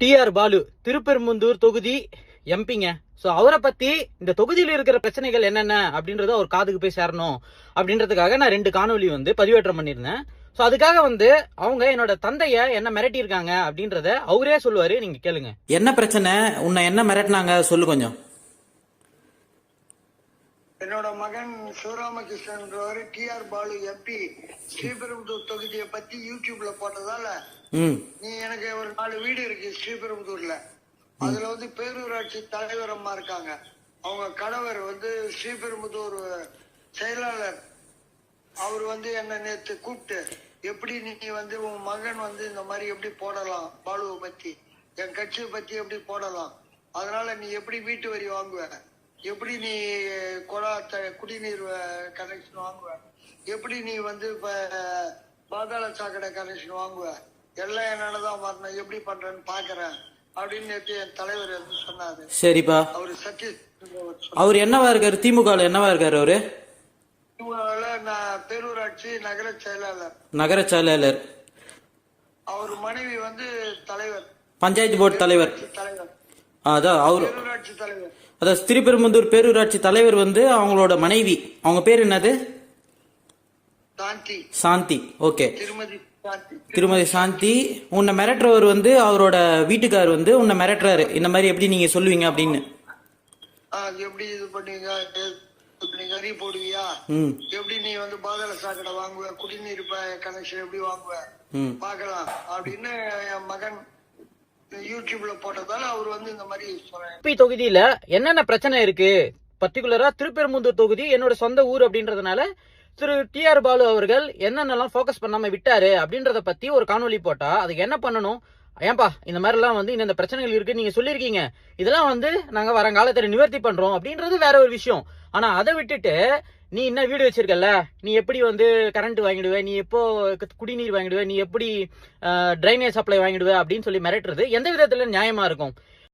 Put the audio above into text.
TR Balu Sriperumbudur தொகுதி எம்பிங்க. So அவரை பத்தி இந்த தொகுதியில் இருக்கிற பிரச்சனைகள் என்னென்ன அப்படின்றத ஒரு காதுக்கு போய் சேரணும் அப்படின்றதுக்காக நான் 2 காணொலி பதிவேற்றம் பண்ணியிருந்தேன். ஸோ அதுக்காக அவங்க என்னோட தந்தைய என்ன மிரட்டி இருக்காங்க அப்படின்றத அவரே சொல்லுவாரு, நீங்க கேளுங்க. என்ன பிரச்சனை, உன்னை என்ன மிரட்டினாங்க சொல்லு கொஞ்சம். என்னோட மகன் சிவராமகிருஷ்ணன் டிஆர் பாலு எம்பி ஸ்ரீபெரும்புதூர் தொகுதியை பத்தி யூடியூப்ல போட்டதால நீ எனக்கு ஒரு 4 வீடு இருக்கு ஸ்ரீபெரும்புதூர்ல. அதுல பேரூராட்சி தலைவர் அம்மா இருக்காங்க. அவங்க கணவர் ஸ்ரீபெரும்புதூர் செயலாளர். அவர் என்ன நேத்து கூப்பிட்டு எப்படி நீ உன் மகன் இந்த மாதிரி எப்படி போடலாம், பாலுவை பத்தி என் கட்சியை பத்தி எப்படி போடலாம், அதனால நீ எப்படி வீட்டு வரி வாங்குவ, எப்படி நீ குடிநீர் கனெக்ஷன் வாங்குவ, எப்படி நீ இப்ப பாதாள சாக்கடை கனெக்ஷன் வாங்குவ, எல்லாம் என்னாலதான் வரணும், எப்படி பண்றேன்னு பாக்குறேன் அப்படின்னு நேற்று என் தலைவர் சொன்னாரு. சரிப்பா, அவரு சதீஷ். அவர் என்னவா இருக்காரு, திமுக என்னவா இருக்காரு அவரு? நான் பேரூராட்சி நகர செயலாளர். நகர செயலாளர். அவர் மனைவி தலைவர், பஞ்சாயத்து போர்டு தலைவர். அதான் அவரு பேரூராட்சி தலைவர். அதான் திருப்பெரும்புதூர் பேரூராட்சி தலைவர் அவங்களோட மனைவி. அவங்க பேர் என்னது? சாந்தி. சாந்தி. ஓகே, திருமதி சாந்தி. உன்னை மிரட்டுறவர் அவரோட வீட்டுக்கார் உன்னை மிரட்டுறாரு, இந்த மாதிரி எப்படி நீங்க சொல்லுவீங்க அப்படின்னு. எப்படி இது பண்ணுவீங்க, கறி போடுவியா, எப்படி நீ பாதாள சாக்கடை வாங்குவ, குடிநீர் கனெக்ஷன் எப்படி வாங்குவ பாக்கலாம் அப்படின்னு என் மகன் யூடியூப்ல போட்டதால அவர் இந்த மாதிரி சொல்றாங்க. தொகுதியில என்னென்ன பிரச்சனை இருக்கு, பர்டிகுலரா திருப்பெரும்புதூர் தொகுதி என்னோட சொந்த ஊர் அப்படின்றதுனால திரு டிஆர் பாலு அவர்கள் என்னென்னலாம் ஃபோக்கஸ் பண்ணாம விட்டாரு அப்படின்றத பத்தி ஒரு காணொலி போட்டா அதுக்கு என்ன பண்ணணும், ஏன்பா இந்த மாதிரி எல்லாம் இந்த பிரச்சனைகள் இருக்கு நீங்க சொல்லிருக்கீங்க, இதெல்லாம் நாங்க வருங்காலத்துல நிவர்த்தி பண்றோம் அப்படின்றது வேற ஒரு விஷயம். ஆனா அதை விட்டுட்டு நீ என்ன வீடு வச்சிருக்கல, நீ எப்படி கரண்ட் வாங்கிடுவ, நீ எப்போ குடிநீர் வாங்கிடுவ, நீ எப்படி டிரைனேஜ் சப்ளை வாங்கிடுவ அப்படின்னு சொல்லி மிரட்டுறது எந்த விதத்துல நியாயமா இருக்கும்?